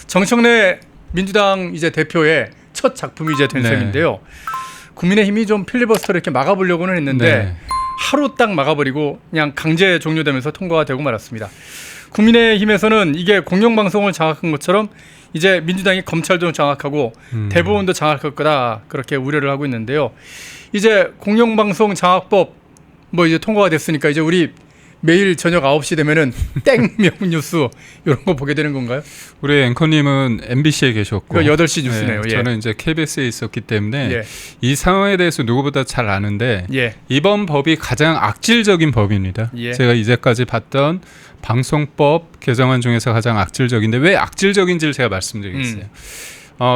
정청래 민주당 이제 대표의 첫 작품이 이제 된 셈인데요. 국민의힘이 좀 필리버스터를 이렇게 막아보려고는 했는데 네. 하루 딱 막아버리고 그냥 강제 종료되면서 통과가 되고 말았습니다. 국민의힘에서는 이게 공영방송을 장악한 것처럼 이제 민주당이 검찰도 장악하고 대법원도 장악할 거다 그렇게 우려를 하고 있는데요. 이제 공영방송 장악법 뭐 이제 통과가 됐으니까 이제 우리 매일 저녁 9시 되면은 땡 명뉴스 이런 거 보게 되는 건가요? 우리 앵커님은 MBC에 계셨고 8시 뉴스네요. 네, 예. 저는 이제 KBS에 있었기 때문에 예. 이 상황에 대해서 누구보다 잘 아는데 예. 이번 법이 가장 악질적인 법입니다. 예. 제가 이제까지 봤던 방송법 개정안 중에서 가장 악질적인데 왜 악질적인지를 제가 말씀드리겠어요.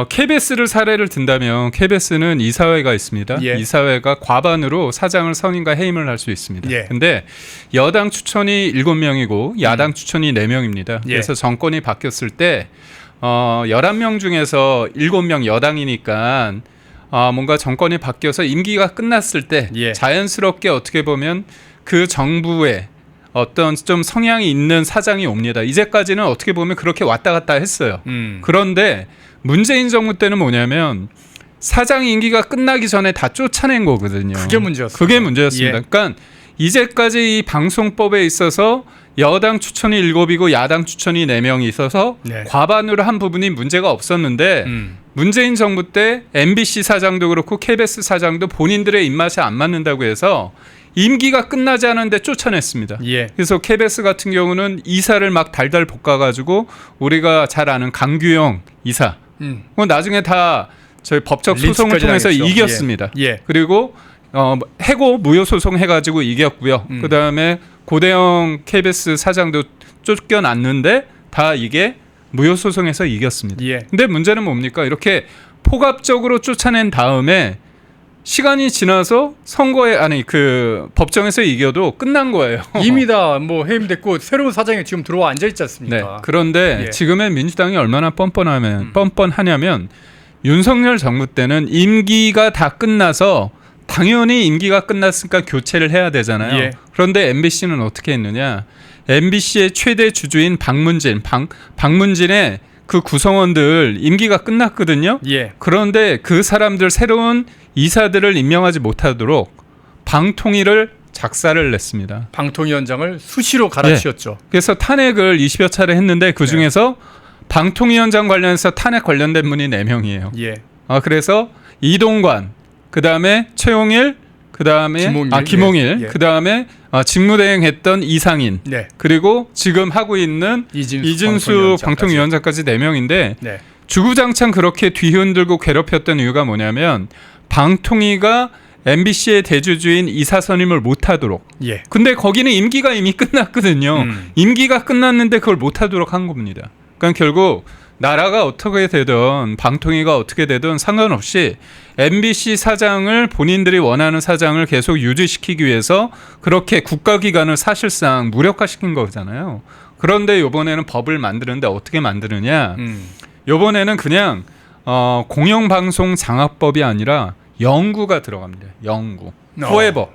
KBS를 사례를 든다면 KBS는 이사회가 있습니다. 예. 이사회가 과반으로 사장을 선임과 해임을 할 수 있습니다. 예. 근데 여당 추천이 7명이고 야당 추천이 4명입니다. 예. 그래서 정권이 바뀌었을 때 11명 중에서 7명 여당이니까 뭔가 정권이 바뀌어서 임기가 끝났을 때 예. 자연스럽게 어떻게 보면 그 정부에 어떤 좀 성향이 있는 사장이 옵니다. 이제까지는 어떻게 보면 그렇게 왔다 갔다 했어요. 그런데 문재인 정부 때는 뭐냐면 사장 임기가 끝나기 전에 다 쫓아낸 거거든요. 그게 문제였어요. 그게 문제였습니다. 예. 그러니까 이제까지 이 방송법에 있어서 여당 추천이 7이고 야당 추천이 4명이 있어서 네. 과반으로 한 부분이 문제가 없었는데 문재인 정부 때 MBC 사장도 그렇고 KBS 사장도 본인들의 입맛에 안 맞는다고 해서 임기가 끝나지 않았는데 쫓아냈습니다. 예. 그래서 KBS 같은 경우는 이사를 막 달달 볶아가지고 우리가 잘 아는 강규영 이사 나중에 다 저희 법적 소송을 통해서 하겠죠. 이겼습니다. 예. 예. 그리고 해고 무효 소송 해가지고 이겼고요. 그 다음에 고대영 KBS 사장도 쫓겨났는데 다 이게 무효 소송에서 이겼습니다. 예. 근데 문제는 뭡니까? 이렇게 포괄적으로 쫓아낸 다음에 시간이 지나서 그 법정에서 이겨도 끝난 거예요. 이미 다 뭐 해임됐고 새로운 사장이 지금 들어와 앉아 있지 않습니까? 네. 그런데 예. 지금의 민주당이 얼마나 뻔뻔하냐면 윤석열 정부 때는 임기가 다 끝나서 당연히 임기가 끝났으니까 교체를 해야 되잖아요. 예. 그런데 MBC는 어떻게 했느냐? MBC의 최대 주주인 박문진의 그 구성원들 임기가 끝났거든요. 예. 그런데 그 사람들 새로운 이사들을 임명하지 못하도록 방통위를 작사를 냈습니다. 방통위원장을 수시로 갈아치웠죠. 그래서 탄핵을 20여 차례 했는데 그 중에서 방통위원장 관련해서 탄핵 관련된 분이 4명이에요. 예. 그래서 이동관, 그 다음에 최용일, 그 다음에 김홍일, 예. 그 다음에 직무대행했던 이상인, 네. 그리고 지금 하고 있는 이진수 방통위원장까지 4명인데 네. 주구장창 그렇게 뒤흔들고 괴롭혔던 이유가 뭐냐면 방통위가 MBC의 대주주인 이사 선임을 못하도록. 예. 근데 거기는 임기가 이미 끝났거든요. 임기가 끝났는데 그걸 못하도록 한 겁니다. 그러니까 결국 나라가 어떻게 되든 방통위가 어떻게 되든 상관없이 MBC 사장을 본인들이 원하는 사장을 계속 유지시키기 위해서 그렇게 국가기관을 사실상 무력화시킨 거잖아요. 그런데 이번에는 법을 만드는데 어떻게 만드느냐. 이번에는 그냥 공영방송 장악법이 아니라 영구가 들어갑니다. 영구. forever.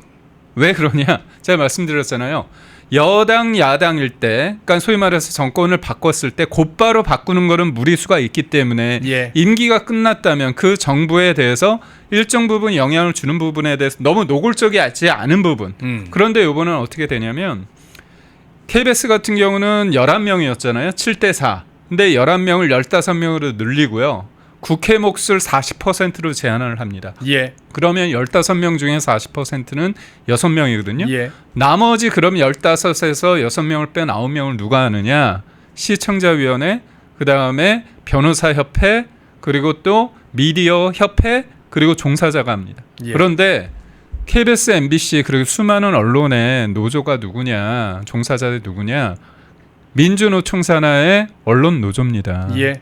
왜 그러냐. 제가 말씀드렸잖아요. 여당 야당일 때, 그러니까 소위 말해서 정권을 바꿨을 때 곧바로 바꾸는 거는 무리수가 있기 때문에 예. 임기가 끝났다면 그 정부에 대해서 일정 부분 영향을 주는 부분에 대해서 너무 노골적이지 않은 부분. 그런데 이번은 어떻게 되냐면 KBS 같은 경우는 11명이었잖아요. 7대4. 근데 11명을 15명으로 늘리고요. 국회 몫을 40%로 제한을 합니다. 예. 그러면 15명 중에 40%는 6명이거든요. 예. 나머지 그럼 15에서 6명을 뺀 9명을 누가 하느냐? 시청자위원회, 그다음에 변호사협회, 그리고 또 미디어협회, 그리고 종사자가 합니다. 예. 그런데 KBS, MBC 그리고 수많은 언론의 노조가 누구냐? 종사자들이 누구냐? 민주노총 산하의 언론 노조입니다. 예.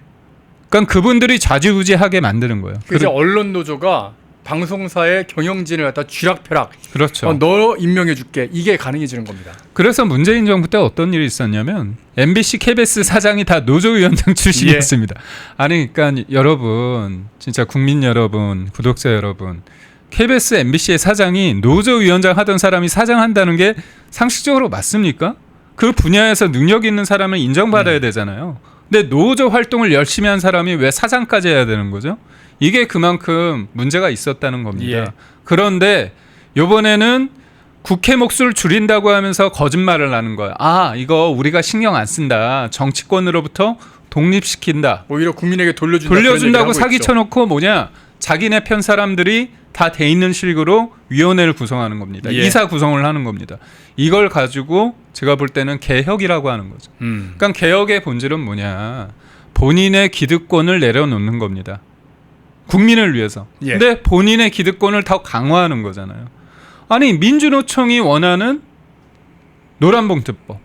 그러니까 그분들이 좌지우지하게 만드는 거예요. 이제 언론 노조가 방송사의 경영진을 갖다 쥐락펴락. 그렇죠. 너 임명해줄게. 이게 가능해지는 겁니다. 그래서 문재인 정부 때 어떤 일이 있었냐면 MBC, KBS 사장이 다 노조위원장 출신이었습니다. 아니 그러니까 여러분, 진짜 국민 여러분, 구독자 여러분, KBS, MBC의 사장이 노조위원장 하던 사람이 사장한다는 게 상식적으로 맞습니까? 그 분야에서 능력 있는 사람을 인정받아야 되잖아요. 근데 노조 활동을 열심히 한 사람이 왜 사장까지 해야 되는 거죠? 이게 그만큼 문제가 있었다는 겁니다. 예. 그런데 이번에는 국회 몫을 줄인다고 하면서 거짓말을 하는 거야. 아, 이거 우리가 신경 안 쓴다. 정치권으로부터 독립시킨다. 오히려 국민에게 돌려준다고 돌려준다고 사기 쳐놓고 뭐냐, 자기네 편 사람들이 다 돼 있는 식으로 위원회를 구성하는 겁니다. 예. 이사 구성을 하는 겁니다. 이걸 가지고 제가 볼 때는 개혁이라고 하는 거죠. 그러니까 개혁의 본질은 뭐냐, 본인의 기득권을 내려놓는 겁니다. 국민을 위해서. 예. 근데 본인의 기득권을 더 강화하는 거잖아요. 아니, 민주노총이 원하는 노란봉투법,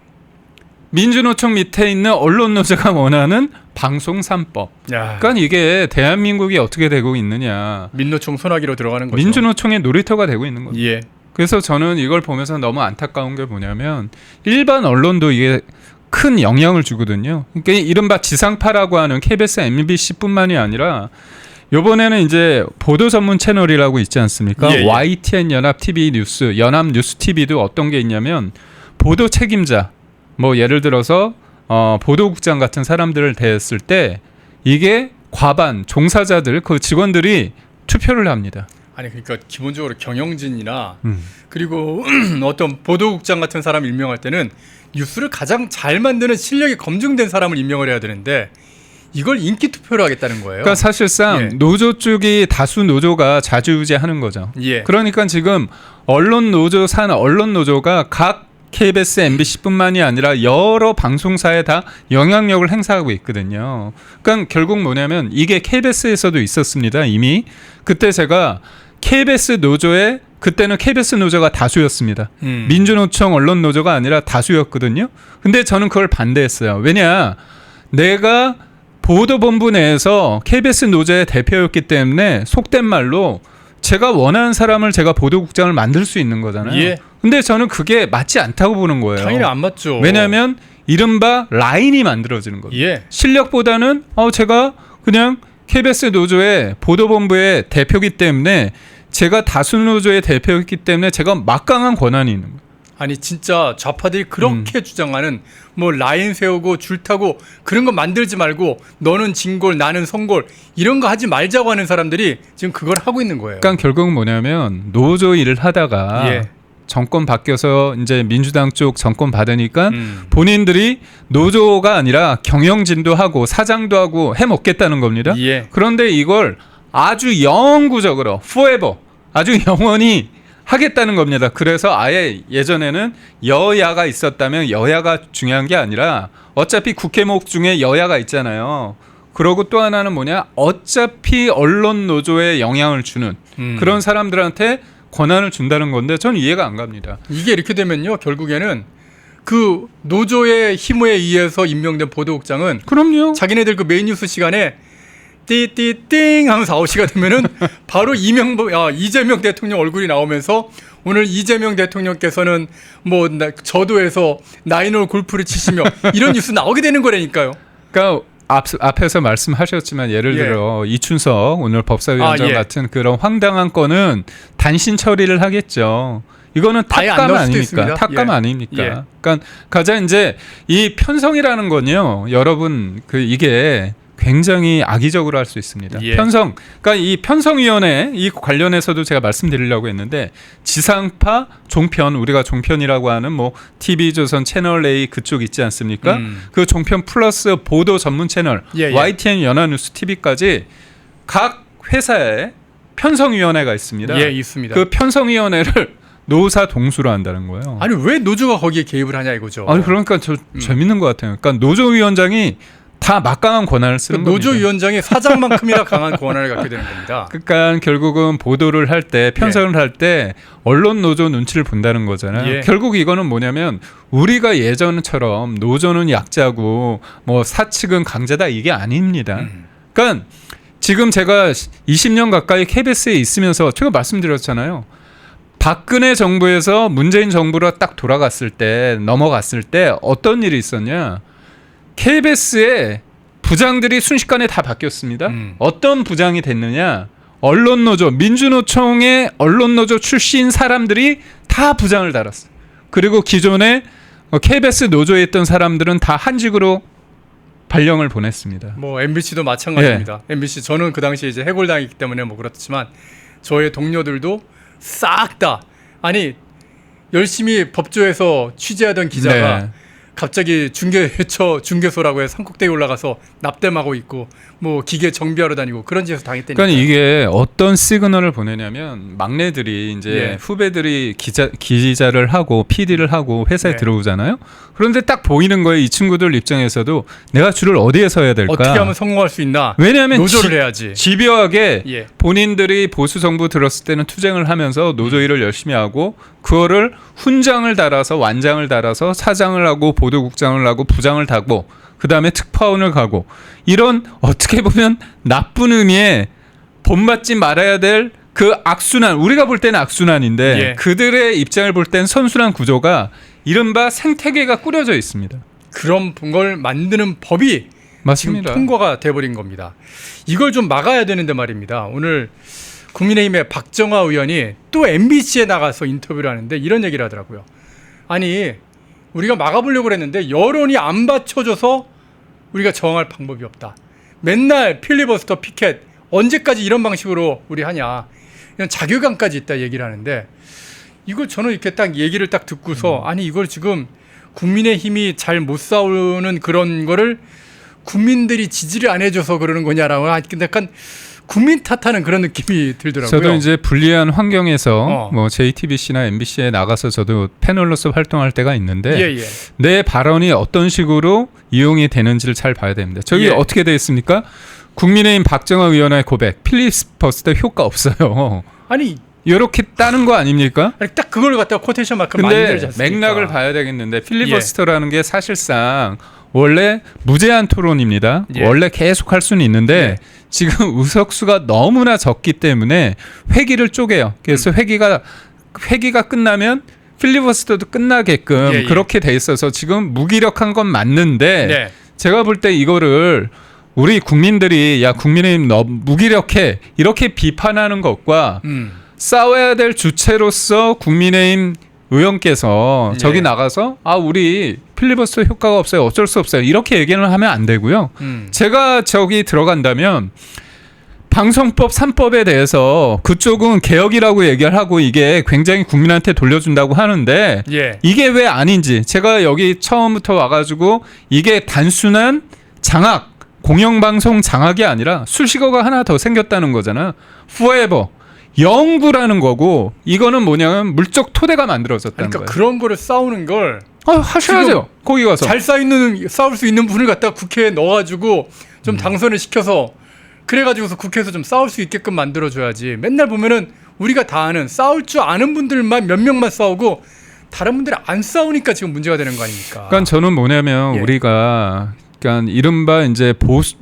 민주노총 밑에 있는 언론노조가 원하는 방송 3법. 야, 그러니까 이게 대한민국이 어떻게 되고 있느냐, 민노총 손아귀로 들어가는 거죠. 민주노총의 놀이터가 되고 있는 거죠. 예. 그래서 저는 이걸 보면서 너무 안타까운 게 뭐냐면 일반 언론도 이게 큰 영향을 주거든요. 그러니까 이른바 지상파라고 하는 KBS, MBC뿐만이 아니라 이번에는 이제 보도 전문 채널이라고 있지 않습니까? 예, 예. YTN 연합 TV 뉴스, 연합 뉴스 TV도 어떤 게 있냐면 보도 책임자, 뭐 예를 들어서 보도국장 같은 사람들을 대했을 때 이게 과반 종사자들, 그 직원들이 투표를 합니다. 아니 그러니까 기본적으로 경영진이나 그리고 어떤 보도국장 같은 사람 임명할 때는 뉴스를 가장 잘 만드는 실력이 검증된 사람을 임명을 해야 되는데 이걸 인기 투표로 하겠다는 거예요. 그러니까 사실상 예. 노조 쪽이 다수 노조가 좌지우지하는 거죠. 예. 그러니까 지금 언론 노조가 각 KBS, MBC뿐만이 아니라 여러 방송사에 다 영향력을 행사하고 있거든요. 그러니까 결국 뭐냐면 이게 KBS에서도 있었습니다. 이미 그때 제가 KBS 노조에, 그때는 KBS 노조가 다수였습니다. 민주노총 언론 노조가 아니라 다수였거든요. 근데 저는 그걸 반대했어요. 왜냐, 내가 보도본부 내에서 KBS 노조의 대표였기 때문에 속된 말로 제가 원하는 사람을 제가 보도국장을 만들 수 있는 거잖아요. 예. 근데 저는 그게 맞지 않다고 보는 거예요. 당연히 안 맞죠. 왜냐하면 이른바 라인이 만들어지는 겁니다. 예. 실력보다는 제가 그냥 KBS 노조의 보도본부의 대표이기 때문에, 제가 다수 노조의 대표이기 때문에 제가 막강한 권한이 있는 거예요. 아니 진짜 좌파들이 그렇게 주장하는 뭐 라인 세우고 줄 타고 그런 거 만들지 말고 너는 진골 나는 성골 이런 거 하지 말자고 하는 사람들이 지금 그걸 하고 있는 거예요. 그러니까 결국 뭐냐면 노조 일을 하다가 예. 정권 바뀌어서 이제 민주당 쪽 정권 받으니까 본인들이 노조가 아니라 경영진도 하고 사장도 하고 해먹겠다는 겁니다. 예. 그런데 이걸 아주 영구적으로 forever, 아주 영원히 하겠다는 겁니다. 그래서 아예 예전에는 여야가 있었다면 여야가 중요한 게 아니라 어차피 국회목 중에 여야가 있잖아요. 그러고 또 하나는 뭐냐, 어차피 언론 노조에 영향을 주는 그런 사람들한테 권한을 준다는 건데 전 이해가 안 갑니다. 이게 이렇게 되면요 결국에는 그 노조의 힘에 의해서 임명된 보도국장은 그럼요. 자기네들 그 메인 뉴스 시간에 띠띠띵 하면서 9시가 되면은 바로 이재명 대통령 얼굴이 나오면서 오늘 이재명 대통령께서는 뭐 저도에서 나인홀 골프를 치시며 이런 뉴스 나오게 되는 거라니까요. 그러니까 앞에서 말씀하셨지만 예를 예. 들어 이춘석 오늘 법사위원장 예. 같은 그런 황당한 건은 단신 처리를 하겠죠. 이거는 아예 안 탁감 넣을 수도 아닙니까? 있습니다. 탁감 예. 아닙니까? 예. 그러니까 가장 이제 이 편성이라는 건요, 여러분 이게 굉장히 악의적으로 할 수 있습니다. 예. 편성, 그러니까 이 편성위원회 이 관련해서도 제가 말씀드리려고 했는데 지상파, 종편, 우리가 종편이라고 하는 뭐 TV조선, 채널A 그쪽 있지 않습니까? 그 종편 플러스 보도 전문 채널 예, 예. YTN 연합뉴스 TV까지 각 회사에 편성위원회가 있습니다. 예, 있습니다. 그 편성위원회를 노사 동수로 한다는 거예요. 아니 왜 노조가 거기에 개입을 하냐 이거죠. 아니 그러니까 저 재밌는 것 같아요. 그러니까 노조위원장이 다 막강한 권한을 쓰는 겁니다. 노조위원장이 사장만큼이나 강한 권한을 갖게 되는 겁니다. 그러니까 결국은 보도를 할 때, 편성을 할 때 언론 노조 눈치를 본다는 거잖아요. 예. 결국 이거는 뭐냐면 우리가 예전처럼 노조는 약자고 뭐 사측은 강자다 이게 아닙니다. 그러니까 지금 제가 20년 가까이 KBS에 있으면서 제가 말씀드렸잖아요. 박근혜 정부에서 문재인 정부로 딱 돌아갔을 때, 넘어갔을 때 어떤 일이 있었냐? KBS의 부장들이 순식간에 다 바뀌었습니다. 어떤 부장이 됐느냐? 언론노조, 민주노총의 언론노조 출신 사람들이 다 부장을 달았어요. 그리고 기존에 KBS 노조에 있던 사람들은 다 한직으로 발령을 보냈습니다. 뭐 MBC도 마찬가지입니다. MBC 저는 그 당시에 이제 해골당했기 때문에 뭐 그렇지만 저의 동료들도 싹 다 아니 열심히 법조에서 취재하던 기자가 네. 갑자기 중개소라고 해서 산꼭대기 올라가서 납땜하고 있고 뭐 기계 정비하러 다니고 그런 짓에서 당했다니까. 그러니까 이게 어떤 시그널을 보내냐면 막내들이 이제 예. 후배들이 기자를 하고 PD를 하고 회사에 네. 들어오잖아요. 그런데 딱 보이는 거예요. 이 친구들 입장에서도 내가 줄을 어디에 서야 될까? 어떻게 하면 성공할 수 있나? 왜냐하면 노조를 해야지. 집요하게 예. 본인들이 보수 정부 들었을 때는 투쟁을 하면서 노조 일을 열심히 하고 그거를 훈장을 달아서 완장을 달아서 사장을 하고 보도국장을 하고 부장을 달고 그다음에 특파원을 가고 이런 어떻게 보면 나쁜 의미의 본받지 말아야 될 그 악순환 우리가 볼 때는 악순환인데 예. 그들의 입장을 볼 때는 선순환 구조가 이른바 생태계가 꾸려져 있습니다. 그런 걸 만드는 법이 맞습니다. 지금 통과가 돼버린 겁니다. 이걸 좀 막아야 되는데 말입니다. 오늘 국민의힘의 박정화 의원이 또 MBC에 나가서 인터뷰를 하는데 이런 얘기를 하더라고요. 아니 우리가 막아보려고 했는데 여론이 안 받쳐줘서 우리가 저항할 방법이 없다. 맨날 필리버스터 피켓 언제까지 이런 방식으로 우리 하냐. 이런 자괴감까지 있다 얘기를 하는데 이걸 저는 이렇게 딱 얘기를 딱 듣고서 아니 이걸 지금 국민의힘이 잘 못 싸우는 그런 거를 국민들이 지지를 안 해줘서 그러는 거냐라고 약간 국민 탓하는 그런 느낌이 들더라고요. 저도 이제 불리한 환경에서 어. 뭐 JTBC나 MBC에 나가서 저도 패널로서 활동할 때가 있는데 예, 예. 내 발언이 어떤 식으로 이용이 되는지를 잘 봐야 됩니다. 저기 예. 어떻게 되어 있습니까? 국민의힘 박정화 의원의 고백, 필리버스터 효과 없어요. 아니 이렇게 따는 거 아닙니까? 딱 그걸 갖다가 코테이션 마크 근데 만들지 않습니까? 맥락을 봐야 되겠는데 필리버스터라는 게 사실상 원래 무제한 토론입니다. 예. 원래 계속 할 수는 있는데 예. 지금 의석수가 너무나 적기 때문에 회기를 쪼개요. 그래서 회기가 끝나면 필리버스터도 끝나게끔 예, 예. 그렇게 돼 있어서 지금 무기력한 건 맞는데 네. 제가 볼 때 이거를 우리 국민들이 야 국민의힘 너 무기력해 이렇게 비판하는 것과 싸워야 될 주체로서 국민의힘 의원께서 예. 저기 나가서 아 우리 필리버스터 효과가 없어요 어쩔 수 없어요 이렇게 얘기는 하면 안 되고요. 제가 저기 들어간다면 방송법 3법에 대해서 그쪽은 개혁이라고 얘기를 하고 이게 굉장히 국민한테 돌려준다고 하는데 예. 이게 왜 아닌지 제가 여기 처음부터 와가지고 이게 단순한 장악 공영방송 장악이 아니라 수식어가 하나 더 생겼다는 거잖아. forever 영구라는 거고 이거는 뭐냐면 물적 토대가 만들어졌다는 그러니까 거예요. 그런 거를 싸우는 걸 하셔야죠. 거기 가서. 잘 싸울 수 있는 분을 갖다 국회에 넣어가지고 좀 당선을 시켜서 그래가지고서 국회에서 좀 싸울 수 있게끔 만들어줘야지. 맨날 보면은 우리가 다 아는 싸울 줄 아는 분들만 몇 명만 싸우고 다른 분들이 안 싸우니까 지금 문제가 되는 거 아닙니까? 그러니까 저는 뭐냐면 예. 우리가 그러니까 이른바 이제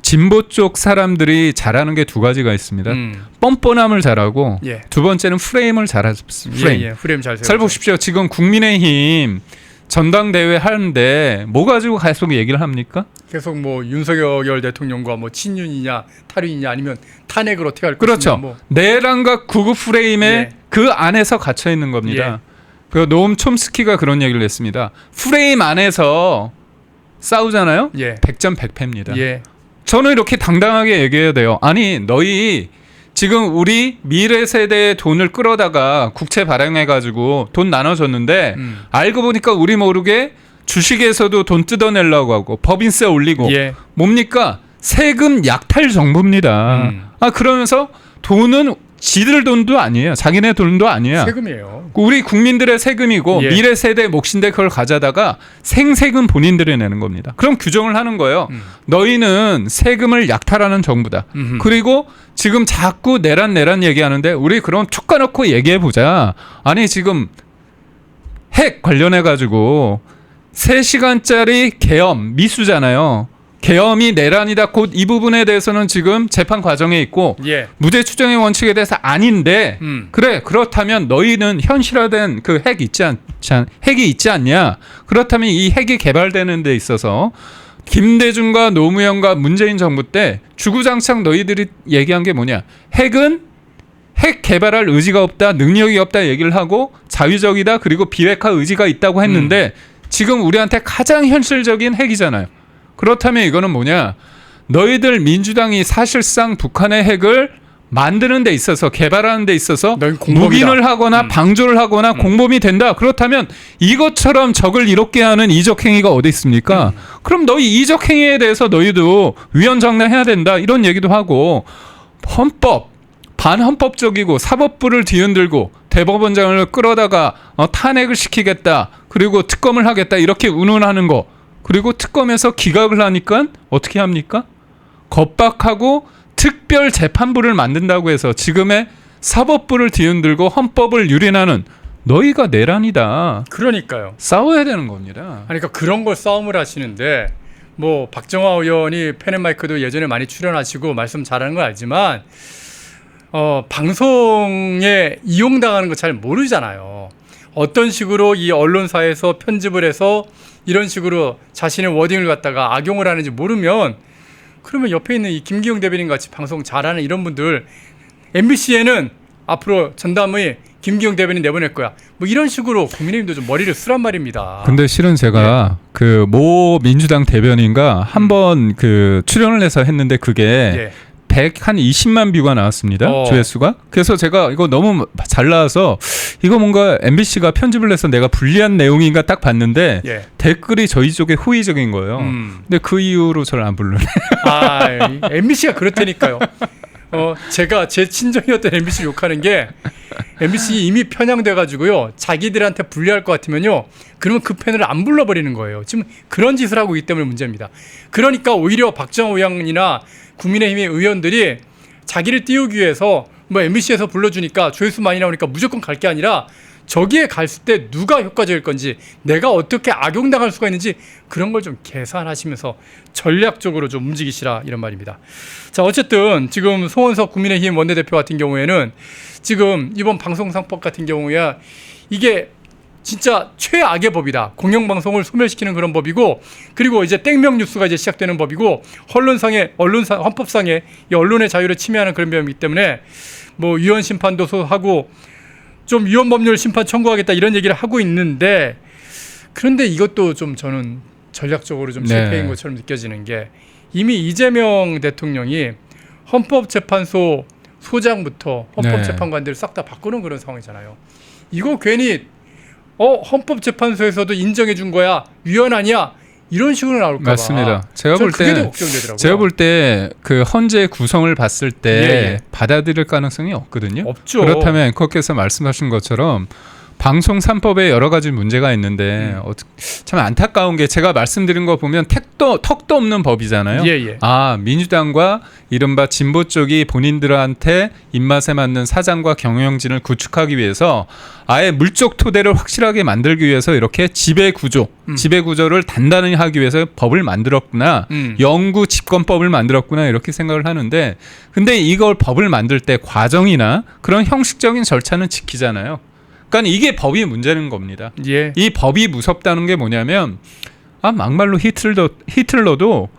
진보 쪽 사람들이 잘하는 게 두 가지가 있습니다. 뻔뻔함을 잘하고 예. 두 번째는 프레임을 잘하습니다. 프레임. 예, 프레임 잘 세워. 잘 보십시오. 지금 국민의힘 전당대회 하는데 뭐 가지고 계속 얘기를 합니까? 계속 뭐 윤석열 대통령과 뭐 친윤이냐 탈윤이냐 아니면 탄핵을 어떻게 할 그렇죠. 것이냐 뭐. 내란과 구급 프레임에 예. 그 안에서 갇혀 있는 겁니다. 그 노엄 촘스키가 그런 얘기를 했습니다. 프레임 안에서 싸우잖아요. 예. 100점 100패입니다. 예. 저는 이렇게 당당하게 얘기해야 돼요. 아니 너희 지금 우리 미래 세대의 돈을 끌어다가 국채 발행해가지고 돈 나눠줬는데 알고 보니까 우리 모르게 주식에서도 돈 뜯어내려고 하고 법인세 올리고 예. 뭡니까? 세금 약탈 정부입니다. 그러면서 돈은 지들 돈도 아니에요. 자기네 돈도 아니야. 세금이에요. 우리 국민들의 세금이고 예. 미래 세대 몫인데 그걸 가져다가 생세금 본인들이 내는 겁니다. 그럼 규정을 하는 거예요. 너희는 세금을 약탈하는 정부다. 그리고 지금 자꾸 내란 얘기하는데 우리 그럼 툭 까놓고 얘기해 보자. 아니 지금 핵 관련해 가지고 3시간짜리 계엄 미수잖아요. 계엄이 내란이다. 곧 이 부분에 대해서는 지금 재판 과정에 있고 예. 무죄 추정의 원칙에 대해서 아닌데 그래 그렇다면 너희는 현실화된 그 핵이 있지 않냐? 그렇다면 이 핵이 개발되는 데 있어서 김대중과 노무현과 문재인 정부 때 주구장창 너희들이 얘기한 게 뭐냐? 핵은 핵 개발할 의지가 없다, 능력이 없다 얘기를 하고 자위적이다 그리고 비핵화 의지가 있다고 했는데 지금 우리한테 가장 현실적인 핵이잖아요. 그렇다면 이거는 뭐냐? 너희들 민주당이 사실상 북한의 핵을 만드는 데 있어서 개발하는 데 있어서 너희 공범이다. 묵인을 하거나 방조를 하거나 공범이 된다. 그렇다면 이것처럼 적을 이롭게 하는 이적 행위가 어디 있습니까? 그럼 너희 이적 행위에 대해서 너희도 위헌장난해야 된다. 이런 얘기도 하고 헌법 반헌법적이고 사법부를 뒤흔들고 대법원장을 끌어다가 탄핵을 시키겠다. 그리고 특검을 하겠다. 이렇게 운운하는 거. 그리고 특검에서 기각을 하니까 어떻게 합니까? 겁박하고 특별 재판부를 만든다고 해서 지금의 사법부를 뒤흔들고 헌법을 유린하는 너희가 내란이다. 그러니까요. 싸워야 되는 겁니다. 아니, 그러니까 그런 걸 싸움을 하시는데 뭐 박정화 의원이 펜앤마이크도 예전에 많이 출연하시고 말씀 잘하는 걸 알지만 방송에 이용당하는 거 잘 모르잖아요. 어떤 식으로 이 언론사에서 편집을 해서 이런 식으로 자신의 워딩을 갖다가 악용을 하는지 모르면 그러면 옆에 있는 이 김기용 대변인 같이 방송 잘하는 이런 분들 MBC에는 앞으로 전담의 김기용 대변인 내보낼 거야. 뭐 이런 식으로 국민의힘도 좀 머리를 쓰란 말입니다. 근데 실은 제가 그 모 민주당 대변인과 한번 그 출연을 해서 했는데 그게 120만 뷰가 나왔습니다. 조회수가. 그래서 제가 이거 너무 잘 나와서 이거 뭔가 MBC가 편집을 해서 내가 불리한 내용인가 딱 봤는데 댓글이 저희 쪽에 호의적인 거예요. 근데 그 이후로 저를 안 부르네. 아, MBC가 그렇다니까요. 제가 제 친정이었던 MBC를 욕하는 게 MBC 이미 편향돼 가지고요. 자기들한테 불리할 것 같으면요. 그러면 그 패널을 안 불러버리는 거예요. 지금 그런 짓을 하고 있기 때문에 문제입니다. 그러니까 오히려 박정호 의원이나 국민의힘의 의원들이 자기를 띄우기 위해서 뭐 MBC에서 불러주니까 조회수 많이 나오니까 무조건 갈 게 아니라 저기에 갔을 때 누가 효과적일 건지 내가 어떻게 악용당할 수가 있는지 그런 걸 좀 계산하시면서 전략적으로 좀 움직이시라 이런 말입니다. 자, 어쨌든 지금 송원석 국민의힘 원내대표 같은 경우에는 지금 이번 방송상법 같은 경우에 이게 진짜 최악의 법이다. 공영방송을 소멸시키는 그런 법이고, 그리고 이제 땡명 뉴스가 이제 시작되는 법이고, 헌법상의 이 언론의 자유를 침해하는 그런 법이기 때문에 뭐 위헌 심판도 하고 좀 위헌 법률 심판 청구하겠다 이런 얘기를 하고 있는데, 그런데 이것도 좀 저는 전략적으로 좀 실패인 것처럼 느껴지는 게 이미 이재명 대통령이 헌법재판소 소장부터 헌법재판관들을 싹 다 바꾸는 그런 상황이잖아요. 이거 괜히 헌법재판소에서도 인정해 준 거야, 위헌 아니야, 이런 식으로 나올까 봐. 맞습니다. 제가 볼 때 그 헌재 구성을 봤을 때 받아들일 가능성이 없거든요. 없죠. 그렇다면 앵커께서 말씀하신 것처럼 방송 3법에 여러 가지 문제가 있는데 참 안타까운 게 제가 말씀드린 거 보면 턱도 없는 법이잖아요. 아, 민주당과 이른바 진보 쪽이 본인들한테 입맛에 맞는 사장과 경영진을 구축하기 위해서 아예 물적 토대를 확실하게 만들기 위해서 이렇게 지배구조를 단단히 하기 위해서 법을 만들었구나. 영구 집권법을 만들었구나 이렇게 생각을 하는데, 근데 이걸 법을 만들 때 과정이나 그런 형식적인 절차는 지키잖아요. 그러니까 이게 법이 문제는 겁니다. 이 법이 무섭다는 게 뭐냐면 막말로 히틀러도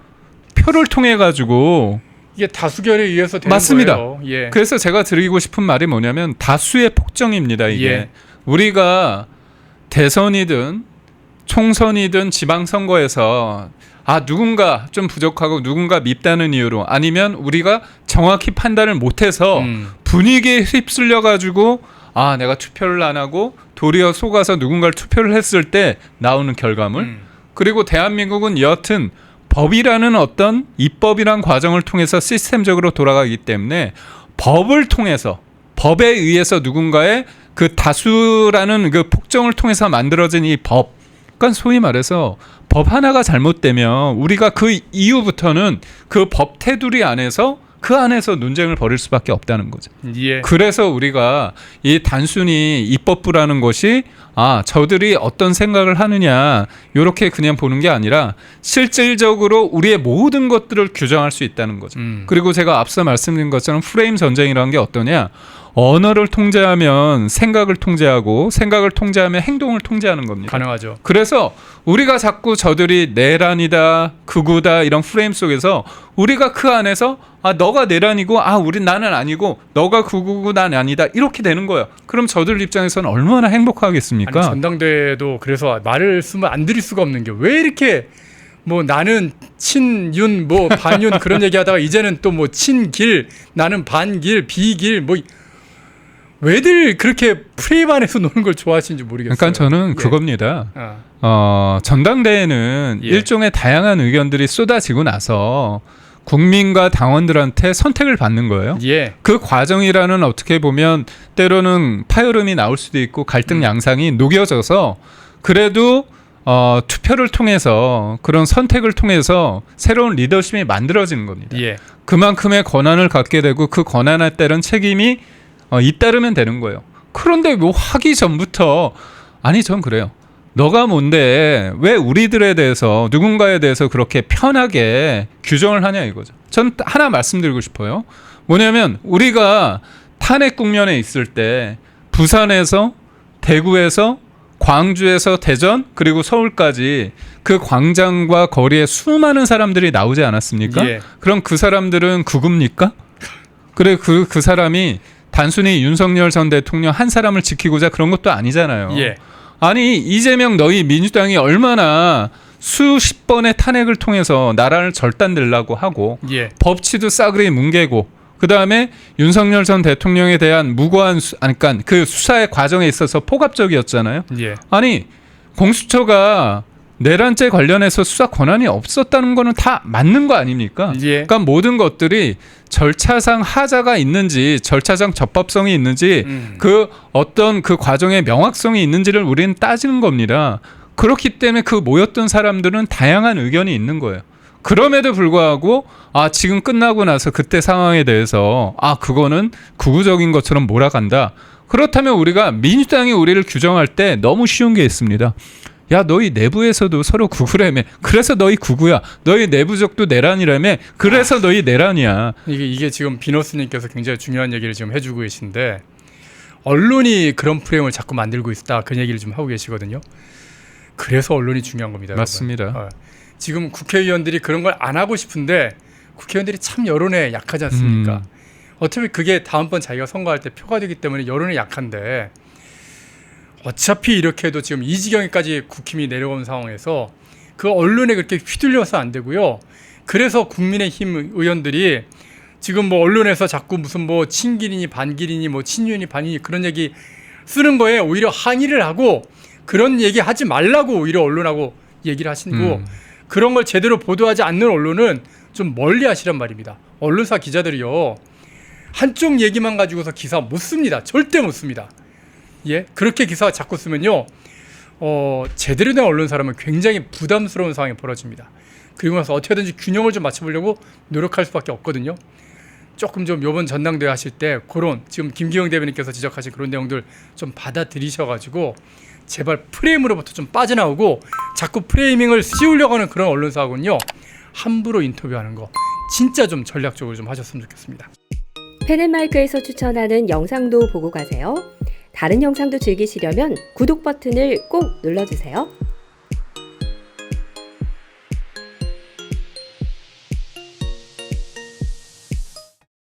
표를 통해 가지고 이게 다수결에 의해서 되는 맞습니다. 거예요. 그래서 제가 드리고 싶은 말이 뭐냐면 다수의 폭정입니다. 이게 우리가 대선이든 총선이든 지방선거에서 누군가 좀 부족하고 누군가 밉다는 이유로, 아니면 우리가 정확히 판단을 못해서 분위기에 휩쓸려 가지고 내가 투표를 안 하고 도리어 속아서 누군가를 투표를 했을 때 나오는 결과물. 그리고 대한민국은 여하튼 법이라는 어떤 입법이란 과정을 통해서 시스템적으로 돌아가기 때문에 법을 통해서, 법에 의해서 누군가의 그 다수라는 그 폭정을 통해서 만들어진 이 법, 그러니까 소위 말해서 법 하나가 잘못되면 우리가 그 이후부터는 그 법 테두리 안에서 그 안에서 논쟁을 벌일 수밖에 없다는 거죠. 그래서 우리가 이 단순히 입법부라는 것이 저들이 어떤 생각을 하느냐 이렇게 그냥 보는 게 아니라 실질적으로 우리의 모든 것들을 규정할 수 있다는 거죠. 그리고 제가 앞서 말씀드린 것처럼 프레임 전쟁이라는 게 어떠냐, 언어를 통제하면 생각을 통제하고 생각을 통제하면 행동을 통제하는 겁니다. 가능하죠. 그래서 우리가 자꾸 저들이 내란이다, 극우다 이런 프레임 속에서 우리가 그 안에서 너가 내란이고 나는 아니고, 너가 극우고 난 아니다 이렇게 되는 거예요. 그럼 저들 입장에서는 얼마나 행복하겠습니까? 전당대회도 그래서 말을 쓰면 안 들을 수가 없는 게 왜 이렇게 뭐 나는 친윤 뭐 반윤 그런 얘기하다가 이제는 또 뭐 친길 나는 반길 비길 뭐 왜들 그렇게 프레임 안에서 노는 걸 좋아하시는지 모르겠어요. 그러니까 저는 예. 그겁니다. 아. 전당대회는 예. 일종의 다양한 의견들이 쏟아지고 나서 국민과 당원들한테 선택을 받는 거예요. 예. 그 과정이라는 어떻게 보면 때로는 파열음이 나올 수도 있고 갈등 양상이 녹여져서 그래도 투표를 통해서 그런 선택을 통해서 새로운 리더십이 만들어지는 겁니다. 예. 그만큼의 권한을 갖게 되고 그 권한에 따른 책임이 잇따르면 되는 거예요. 그런데 뭐 하기 전부터 아니 전 그래요. 너가 뭔데 왜 우리들에 대해서 누군가에 대해서 그렇게 편하게 규정을 하냐 이거죠. 전 하나 말씀드리고 싶어요. 뭐냐면 우리가 탄핵 국면에 있을 때 부산에서 대구에서 광주에서 대전 그리고 서울까지 그 광장과 거리에 수많은 사람들이 나오지 않았습니까? 예. 그럼 그 사람들은 극우입니까? 그래 그 사람이 단순히 윤석열 전 대통령 한 사람을 지키고자 그런 것도 아니잖아요. 예. 아니 이재명 너희 민주당이 얼마나 수십 번의 탄핵을 통해서 나라를 절단내려고 하고 예. 법치도 싸그리 뭉개고 그 다음에 윤석열 전 대통령에 대한 무고한 그러니까 그 수사의 과정에 있어서 폭압적이었잖아요. 예. 아니 공수처가 내란죄 관련해서 수사 권한이 없었다는 거는 다 맞는 거 아닙니까? 예. 그러니까 모든 것들이 절차상 하자가 있는지 절차상 적법성이 있는지 그 어떤 그 과정의 명확성이 있는지를 우리는 따지는 겁니다. 그렇기 때문에 그 모였던 사람들은 다양한 의견이 있는 거예요. 그럼에도 불구하고 지금 끝나고 나서 그때 상황에 대해서 그거는 극우적인 것처럼 몰아간다. 그렇다면 우리가 민주당이 우리를 규정할 때 너무 쉬운 게 있습니다. 야 너희 내부에서도 서로 극우라며. 그래서 너희 극우야. 너희 내부적도 내란이라며. 그래서 너희 내란이야. 이게 지금 비너스님께서 굉장히 중요한 얘기를 지금 해주고 계신데 언론이 그런 프레임을 자꾸 만들고 있다 그 얘기를 좀 하고 계시거든요. 그래서 언론이 중요한 겁니다. 맞습니다. 여러분. 지금 국회의원들이 그런 걸 안 하고 싶은데 국회의원들이 참 여론에 약하지 않습니까? 어차피 그게 다음번 자기가 선거할 때 표가 되기 때문에 여론이 약한데 어차피 이렇게 해도 지금 이 지경에까지 국힘이 내려온 상황에서 그 언론에 그렇게 휘둘려서 안 되고요. 그래서 국민의힘 의원들이 지금 뭐 언론에서 자꾸 무슨 뭐 친길이니 반길이니 뭐 친윤이 반이니 그런 얘기 쓰는 거에 오히려 항의를 하고 그런 얘기 하지 말라고 오히려 언론하고 얘기를 하시고 그런 걸 제대로 보도하지 않는 언론은 좀 멀리 하시란 말입니다. 언론사 기자들이요. 한쪽 얘기만 가지고서 기사 못 씁니다. 절대 못 씁니다. 예, 그렇게 기사 자꾸 쓰면요, 제대로 된 언론사라면 굉장히 부담스러운 상황이 벌어집니다. 그리고 나서 어떻게든지 균형을 좀 맞춰보려고 노력할 수밖에 없거든요. 조금 좀 이번 전당대회 하실 때 그런 지금 김기영 대변인께서 지적하신 그런 내용들 좀 받아들이셔가지고 제발 프레임으로부터 좀 빠져나오고 자꾸 프레이밍을 씌우려고 하는 그런 언론사하고는요 함부로 인터뷰하는 거 진짜 좀 전략적으로 좀 하셨으면 좋겠습니다. 펜앤마이크에서 추천하는 영상도 보고 가세요. 다른 영상도 즐기시려면 구독 버튼을 꼭 눌러주세요.